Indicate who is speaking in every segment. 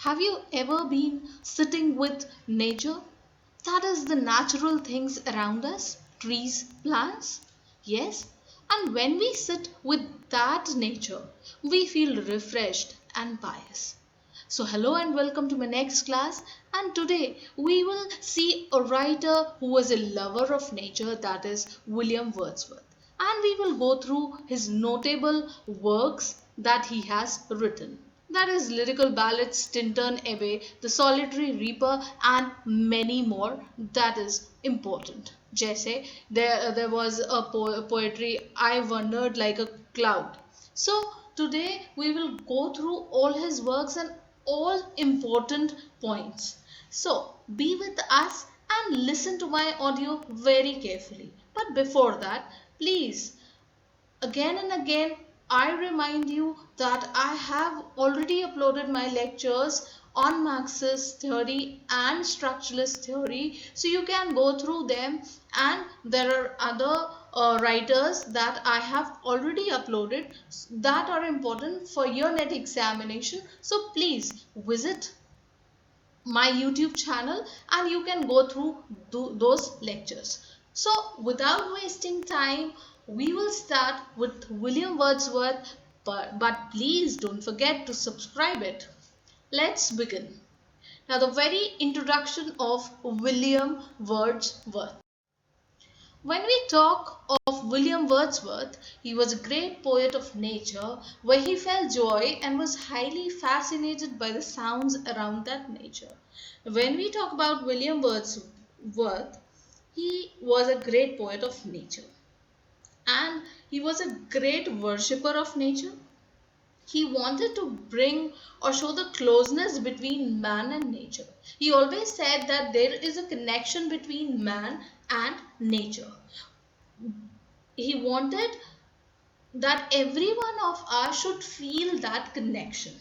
Speaker 1: Have you ever been sitting with nature? That is the natural things around us, trees, plants. Yes, and when we sit with that nature, we feel refreshed and pious. So, hello and welcome to my next class. And today we will see a writer who was a lover of nature, that is William Wordsworth. And we will go through his notable works that he has written. That is Lyrical Ballads, Tintern Away, The Solitary Reaper, and many more. That is important. Jesse, there was a poetry, I wandered like a cloud. So today we will go through all his works and all important points. So be with us and listen to my audio very carefully. But before that, please, again and again, I remind you that I have already uploaded my lectures on Marxist theory and structuralist theory, so you can go through them. And there are other writers that I have already uploaded that are important for your net examination. So please visit my YouTube channel and you can go through those lectures. So without wasting time, we will start with William Wordsworth, but please don't forget to subscribe it. Let's begin. Now the very introduction of William Wordsworth. When we talk of William Wordsworth, he was a great poet of nature where he felt joy and was highly fascinated by the sounds around that nature. When we talk about William Wordsworth, he was a great poet of nature and he was a great worshipper of nature. He wanted to bring or show the closeness between man and nature. He always said that there is a connection between man and nature. He wanted that every one of us should feel that connection.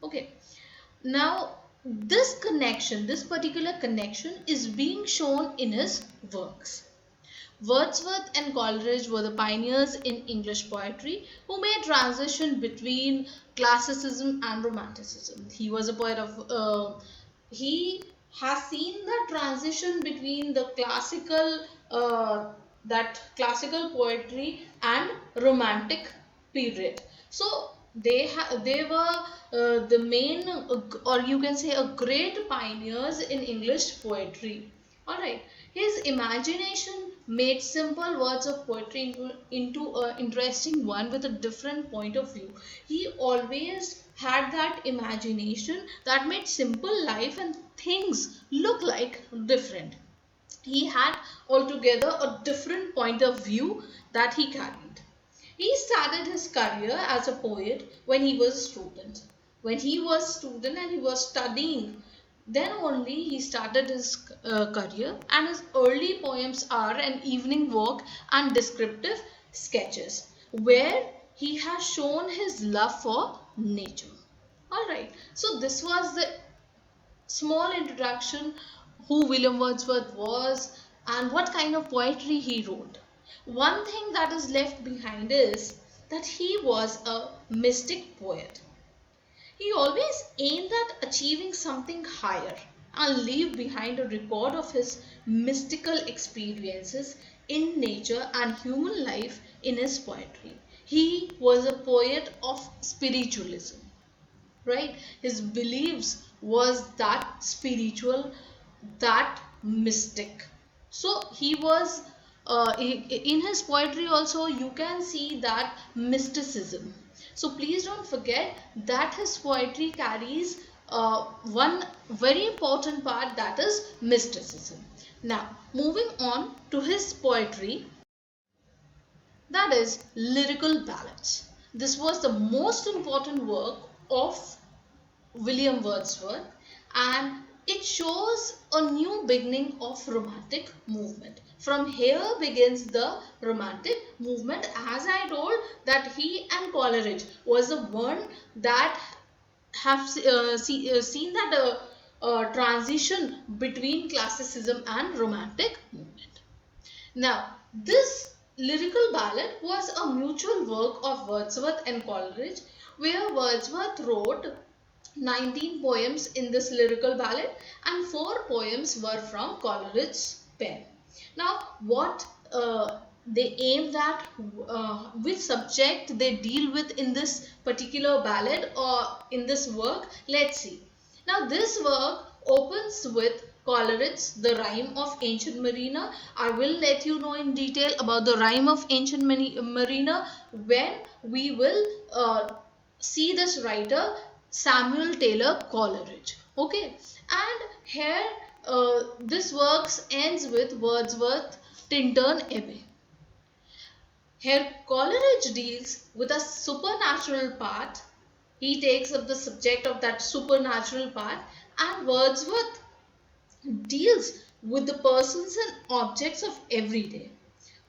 Speaker 1: Okay, now this connection, this particular connection is being shown in his works. Wordsworth and Coleridge were the pioneers in English poetry who made transition between classicism and romanticism. He was a poet of he has seen the transition between the classical poetry and romantic period. So they were the main or you can say a great pioneers in English poetry. All right, his imagination made simple words of poetry into an interesting one with a different point of view. He always had that imagination that made simple life and things look like different. He had altogether a different point of view that he carried. He started his career as a poet when he was a student. When he was a student and he was studying, then only he started his career, and his early poems are An Evening Walk and Descriptive Sketches, where he has shown his love for nature. Alright, so this was the small introduction who William Wordsworth was and what kind of poetry he wrote. One thing that is left behind is that he was a mystic poet. He always aimed at achieving something higher and leave behind a record of his mystical experiences in nature and human life in his poetry. He was a poet of spiritualism, right? His beliefs was that spiritual, that mystic. So he was in his poetry also you can see that mysticism. So please don't forget that his poetry carries one very important part, that is mysticism. Now moving on to his poetry, that is Lyrical Ballads. This was the most important work of William Wordsworth, and it shows a new beginning of romantic movement. From here begins the romantic movement. As I told that he and Coleridge was the one that have seen that transition between classicism and romantic movement. Now, this lyrical ballad was a mutual work of Wordsworth and Coleridge, where Wordsworth wrote 19 poems in this lyrical ballad, and 4 poems were from Coleridge's pen. Now, what they aimed at, which subject they deal with in this particular ballad or in this work, let's see. Now, this work opens with Coleridge's The Rime of Ancient Mariner. I will let you know in detail about the Rime of Ancient Mariner when we will see this writer Samuel Taylor Coleridge. Okay, and here this works ends with Wordsworth Tintern Abbey. Here Coleridge deals with a supernatural part. He takes up the subject of that supernatural part, and Wordsworth deals with the persons and objects of everyday,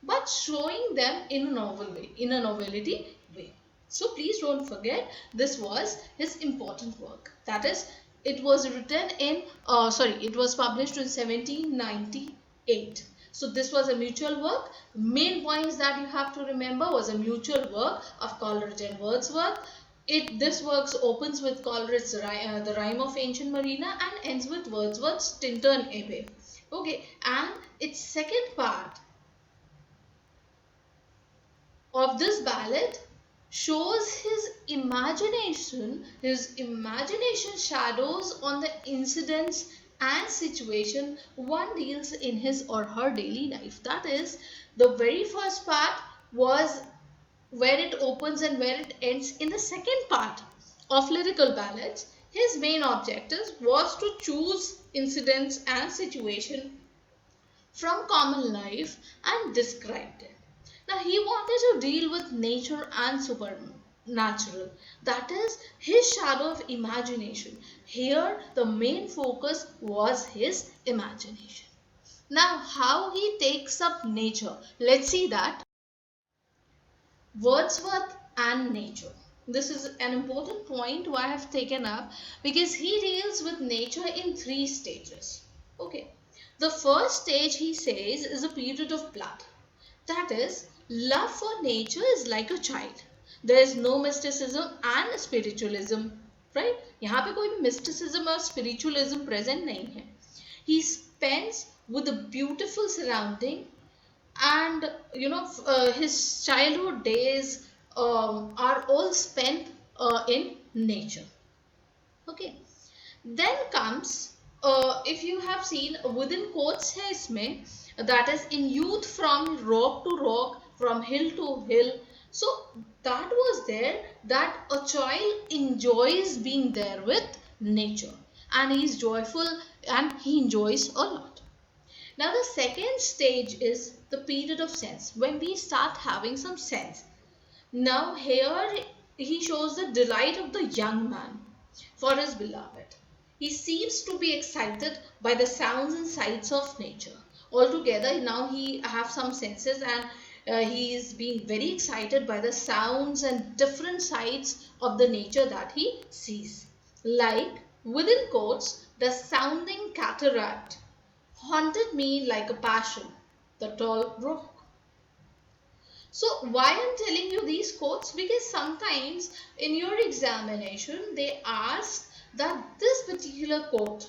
Speaker 1: but showing them in a novel way, in a novelty way. So please don't forget, this was his important work. That is, it was written in, it was published in 1798. So this was a mutual work. Main points that you have to remember was a mutual work of Coleridge and Wordsworth. This work opens with Coleridge's The Rime of Ancient Mariner and ends with Wordsworth's Tintern Abbey. Okay, and its second part of this ballad shows his imagination shadows on the incidents and situation one deals in his or her daily life. That is, the very first part was where it opens and where it ends. In the second part of Lyrical Ballads, his main objective was to choose incidents and situation from common life and describe them. Now he wanted to deal with nature and supernatural. That is his shadow of imagination. Here the main focus was his imagination. Now how he takes up nature. Let's see that. Wordsworth and Nature. This is an important point why I have taken up, because he deals with nature in 3 stages. Okay. The first stage, he says, is a period of blood. That is, love for nature is like a child. There is no mysticism and spiritualism. Right? यहाँ पे कोई भी mysticism or spiritualism present नहीं है. He spends with a beautiful surrounding, and his childhood days are all spent in nature. Okay, then comes, if you have seen within quotes है इसमें, that is in youth from rock to rock, from hill to hill. So that was there, that a child enjoys being there with nature, and he is joyful and he enjoys a lot. Now the second stage is the period of sense, when we start having some sense. Now here he shows the delight of the young man for his beloved. He seems to be excited by the sounds and sights of nature. Altogether now he have some senses, and he is being very excited by the sounds and different sights of the nature that he sees. Like within quotes, the sounding cataract haunted me like a passion, the tall rock. So why I'm telling you these quotes? Because sometimes in your examination they ask that this particular quote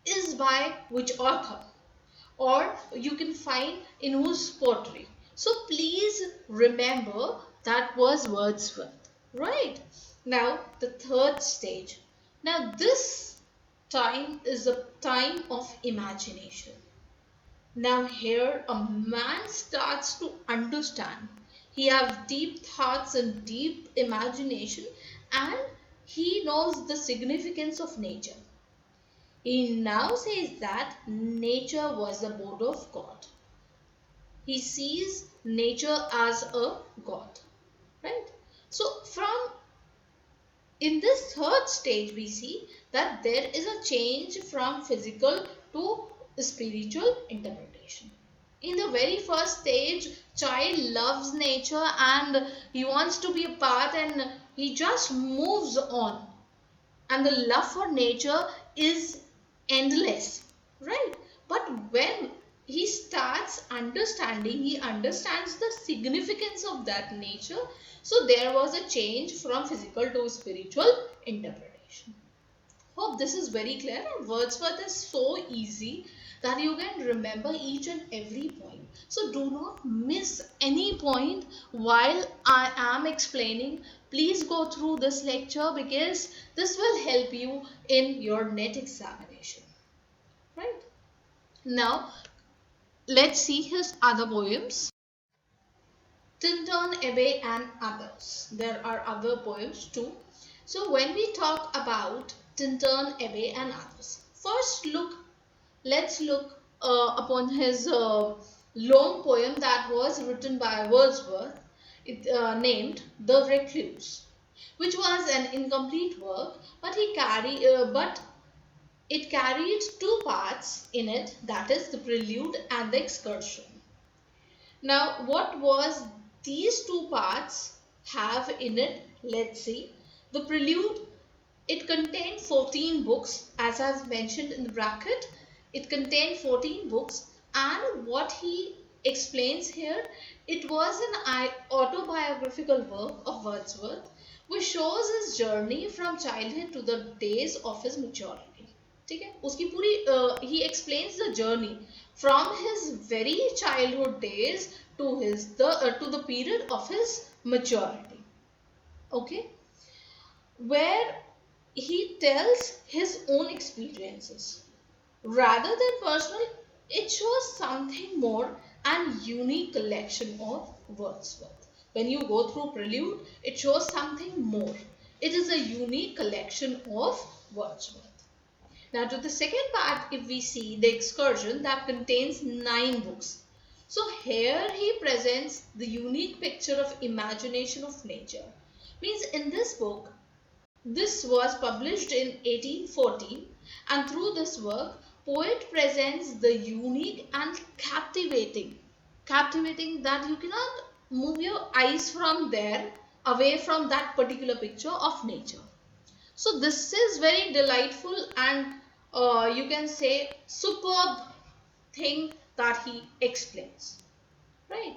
Speaker 1: is by which author, or you can find in whose poetry. So please remember that was Wordsworth, right? Now the third stage. Now this time is a time of imagination. Now here a man starts to understand. He has deep thoughts and deep imagination, and he knows the significance of nature. He now says that nature was the abode of God. He sees nature as a God, right? So from in this third stage, we see that there is a change from physical to spiritual interpretation. In the very first stage, child loves nature and he wants to be a part, and he just moves on. And the love for nature is endless, right? But when he starts understanding, he understands the significance of that nature. So there was a change from physical to spiritual interpretation. Hope this is very clear. And Wordsworth is so easy that you can remember each and every point. So do not miss any point while I am explaining. Please go through this lecture because this will help you in your NET examination. Right? Now, let's see his other poems. Tintern Abbey and others. There are other poems too. So when we talk about Tintern Abbey and others, first let's look upon his long poem that was written by Wordsworth, named The Recluse, which was an incomplete work, but it carried two parts in it, that is the prelude and the excursion. Now, what was these two parts have in it? Let's see. The prelude, it contained 14 books, as I've mentioned in the bracket. It contained 14 books, and what he explains here, it was an autobiographical work of Wordsworth, which shows his journey from childhood to the days of his maturity. ठीक है, उसकी पूरी he explains the journey from his very childhood days to the period of his maturity. Okay, where he tells his own experiences rather than personal. It shows something more and unique collection of Wordsworth. When you go through prelude, it shows something more. It is a unique collection of Wordsworth. Now to the second part, if we see the excursion, that contains 9 books. So here he presents the unique picture of imagination of nature. Means in this book, this was published in 1814, and through this work, poet presents the unique and captivating that you cannot move your eyes from there away from that particular picture of nature. So this is very delightful and you can say superb thing that he explains, right?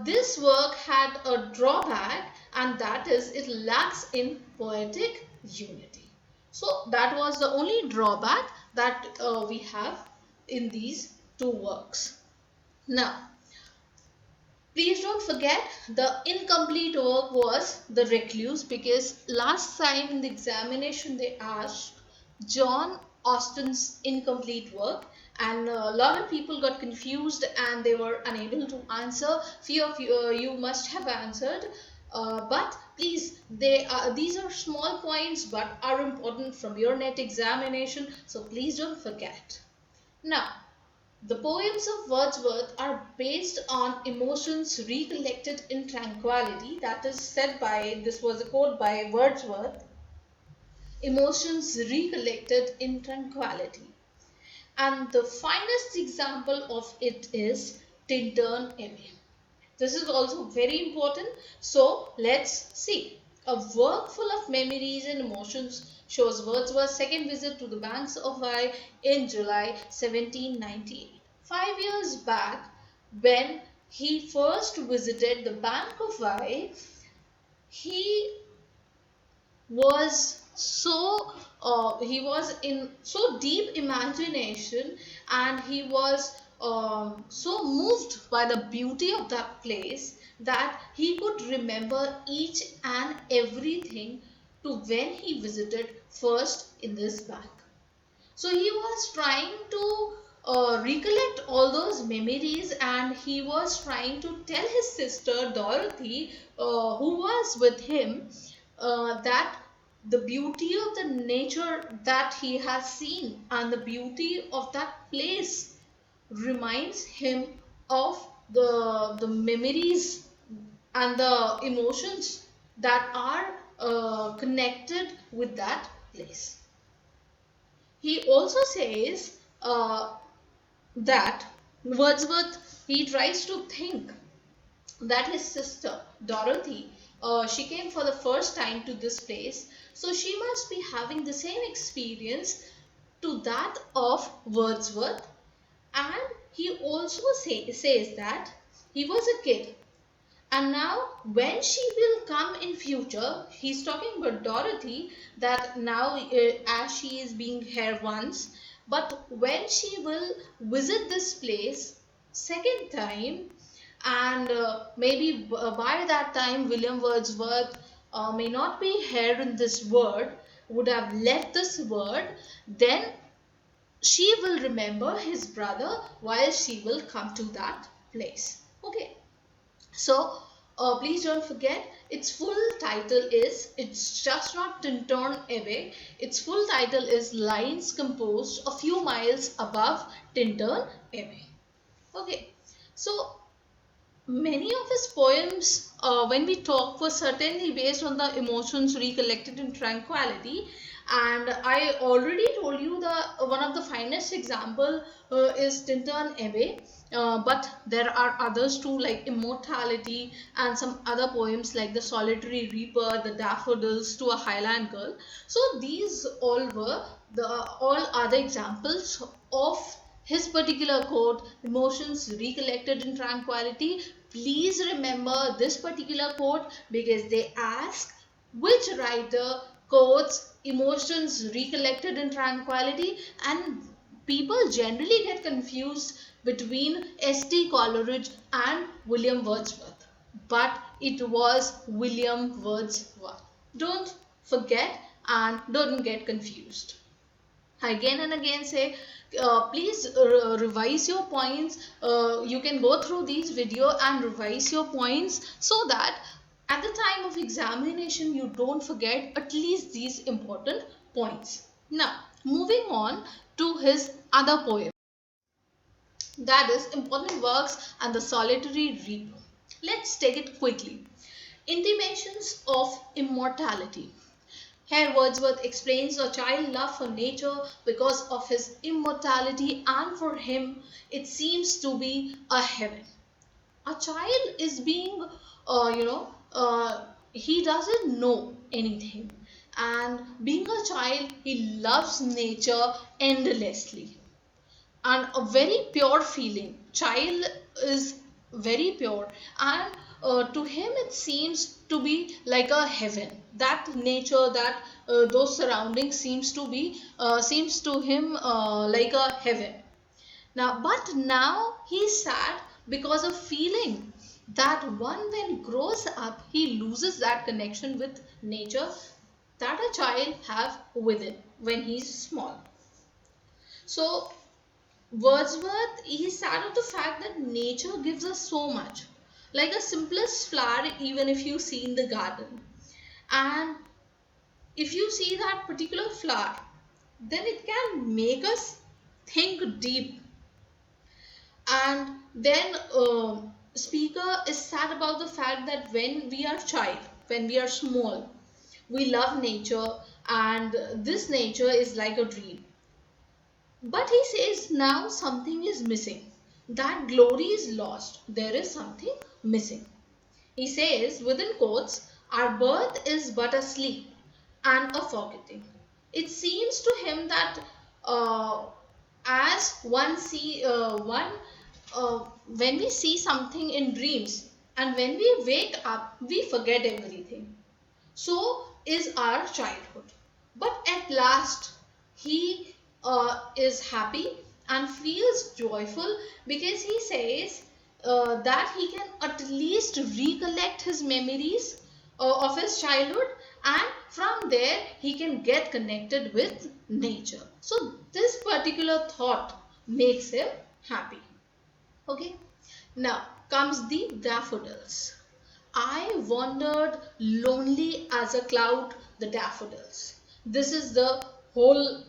Speaker 1: This work had a drawback, and that is it lacks in poetic unity. So that was the only drawback that we have in these two works. Now, please don't forget the incomplete work was The Recluse, because last time in the examination they asked John Austen's incomplete work, and a lot of people got confused and they were unable to answer. Few of you must have answered, but please, these are small points but are important from your NET examination, so please don't forget. Now, the poems of Wordsworth are based on emotions recollected in tranquility. That is said by, this was a quote by Wordsworth, emotions recollected in tranquility. And the finest example of it is Tintern Abbey. This is also very important. So let's see. A work full of memories and emotions shows Wordsworth's second visit to the banks of Wye in July 1798. 5 years back, when he first visited the bank of Wye, he was in so deep imagination, and he was so moved by the beauty of that place that he could remember each and everything to when he visited first in this bank. So he was trying to recollect all those memories, and he was trying to tell his sister Dorothy, who was with him, that the beauty of the nature that he has seen and the beauty of that place reminds him of the memories and the emotions that are connected with that place. He also says that Wordsworth, he tries to think that his sister Dorothy, she came for the first time to this place, so she must be having the same experience to that of Wordsworth. And he also says that he was a kid, And now when she will come in future, he's talking about Dorothy, that now as she is being here once, but when she will visit this place second time, and maybe by that time William Wordsworth may not be here in this world, would have left this world, then she will remember his brother while she will come to that place. Okay, so please don't forget, its full title is, it's just not Tintern Abbey, its full title is Lines Composed a Few Miles Above Tintern Abbey. Okay, so many of his poems, when we talk, were certainly based on the emotions recollected in tranquility. And I already told you the one of the finest example is Tintern Abbey. But there are others too, like Immortality, and some other poems like The Solitary Reaper, The Daffodils to a Highland Girl. So these all were the all other examples of his particular quote, emotions recollected in tranquility. Please remember this particular quote, because they ask which writer quotes emotions recollected in tranquility, and people generally get confused between S.T. Coleridge and William Wordsworth. But it was William Wordsworth. Don't forget and don't get confused. Again and again say, please revise your points. You can go through these video and revise your points, so that at the time of examination you don't forget at least these important points. Now moving on to his other poem, that is Important Works and the Solitary Reaper. Let's take it quickly. Intimations of Immortality. Here Wordsworth explains a child's love for nature because of his immortality, and for him it seems to be a heaven. A child is being, he doesn't know anything, and being a child, he loves nature endlessly, and a very pure feeling. Child is very pure, and to him it seems to be like a heaven. That nature, that those surroundings seems to him like a heaven. Now, but now he's sad because of feeling that one, when grows up, he loses that connection with nature that a child have with it when he's small. So Wordsworth, he's sad of the fact that nature gives us so much. Like the simplest flower, even if you see in the garden. And if you see that particular flower, then it can make us think deep. And then speaker is sad about the fact that when we are child, when we are small, we love nature, and this nature is like a dream. But he says now something is missing. That glory is lost. There is something missing. He says, within quotes, our birth is but a sleep and a forgetting. It seems to him that as one see one when we see something in dreams, and when we wake up we forget everything. So is our childhood. But at last he is happy and feels joyful, because he says that he can at least recollect his memories of his childhood, and from there he can get connected with nature. So this particular thought makes him happy. Okay, now comes the daffodils. I wandered lonely as a cloud, the daffodils. This is the whole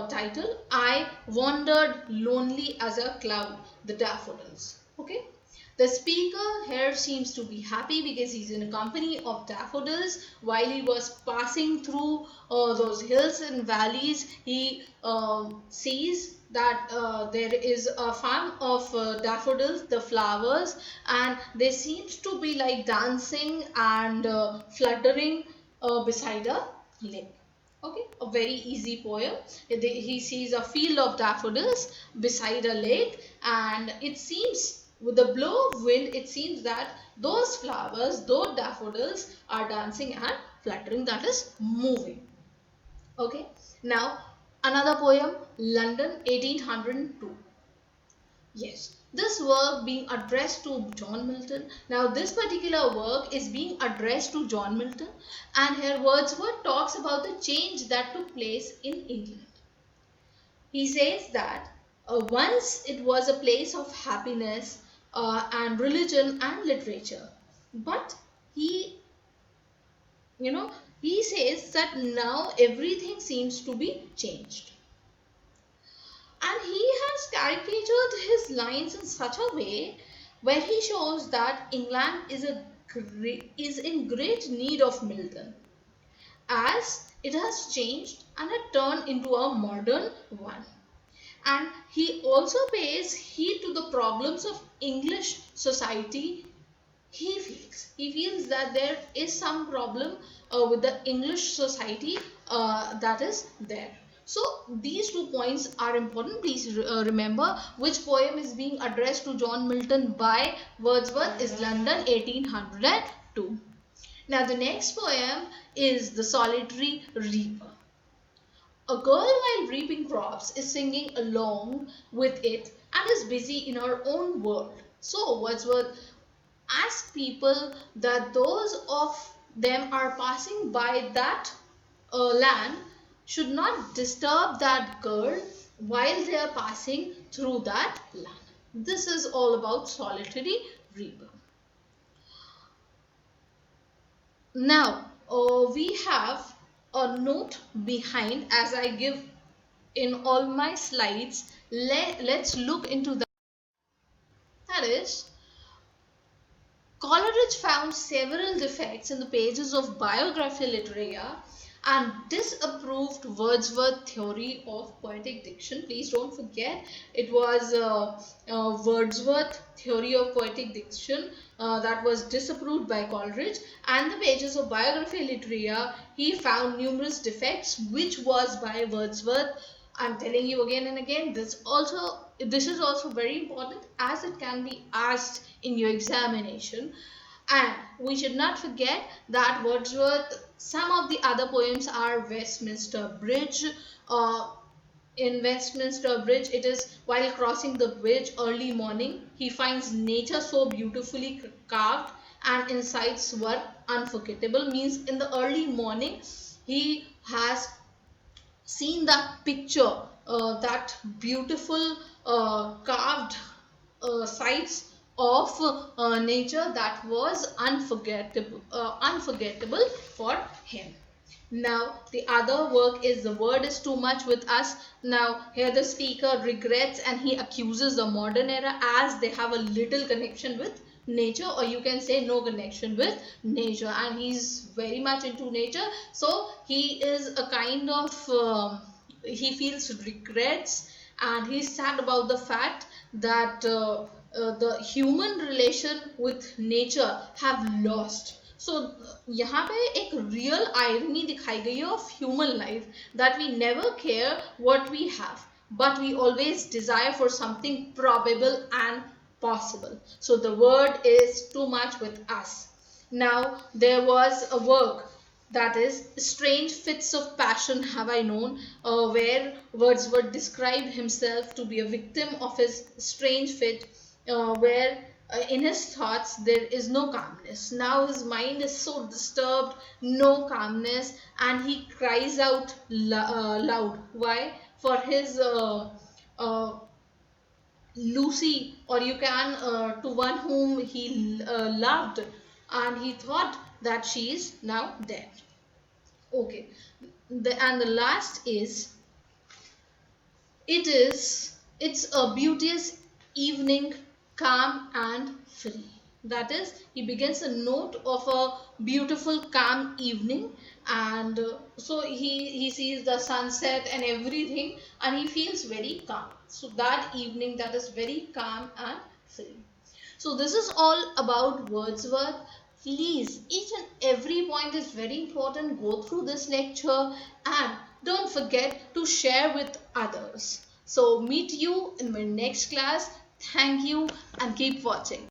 Speaker 1: title. I wandered lonely as a cloud, the daffodils. Okay. The speaker here seems to be happy because he's in a company of daffodils. While he was passing through those hills and valleys, he sees that there is a farm of daffodils, the flowers, and they seem to be like dancing and fluttering beside a lake. Okay, a very easy poem. He sees a field of daffodils beside a lake, and it seems with the blow of wind, it seems that those flowers, those daffodils are dancing and fluttering, that is moving. Okay. Now another poem, London 1802. Yes, this work being addressed to John Milton. Now, this particular work is being addressed to John Milton, and here Wordsworth talks about the change that took place in England. He says that once it was a place of happiness and religion and literature, but he, he says that now everything seems to be changed. And he has caricatured his lines in such a way where he shows that England is in great need of Milton, as it has changed and had turned into a modern one. And he also pays heed to the problems of English society. He feels that there is some problem with the English society that is there. So these 2 points are important. Please remember which poem is being addressed to John Milton by Wordsworth is London 1802. Now the next poem is The Solitary Reaper. A girl while reaping crops is singing along with it and is busy in her own world. So Wordsworth asks people that those of them are passing by that land should not disturb that girl while they are passing through that land. This is all about solitary reaper. Now we have a note behind, as I give in all my slides. Let's look into that. That is, Coleridge found several defects in the pages of Biographia Literaria and disapproved Wordsworth's theory of poetic diction. Please don't forget, it was Wordsworth's theory of poetic diction that was disapproved by Coleridge, and the pages of Biographia Literaria he found numerous defects, which was by Wordsworth. I'm telling you again and again, this is also very important, as it can be asked in your examination. And we should not forget that Wordsworth, some of the other poems are Westminster Bridge. In Westminster Bridge, it is while crossing the bridge early morning, he finds nature so beautifully carved and insights were unforgettable. Means in the early morning, he has seen that picture, that beautiful carved sights of nature that was unforgettable for him. Now the other work is The Word is Too Much with Us. Now here the speaker regrets and he accuses the modern era as they have a little connection with nature, or you can say no connection with nature, and he's very much into nature. So he is a kind of he feels regrets and he's sad about the fact that the human relation with nature have lost. So यहाँ पे एक real irony दिखाई गई है of human life, that we never care what we have, but we always desire for something probable and possible. So the word is too much with us. Now there was a work, that is Strange Fits of Passion Have I Known, where Wordsworth described himself to be a victim of his strange fit, where in his thoughts there is no calmness. Now his mind is so disturbed, no calmness, and he cries out loud. Why? For his Lucy, or you can to one whom he loved, and he thought that she is now dead. Okay, and the last is it's a beauteous evening, calm and free. That is, he begins a note of a beautiful calm evening, and so he sees the sunset and everything, and he feels very calm. So that evening, that is very calm and free. So this is all about Wordsworth. Please, each and every point is very important. Go through this lecture and don't forget to share with others. So meet you in my next class. Thank you and keep watching.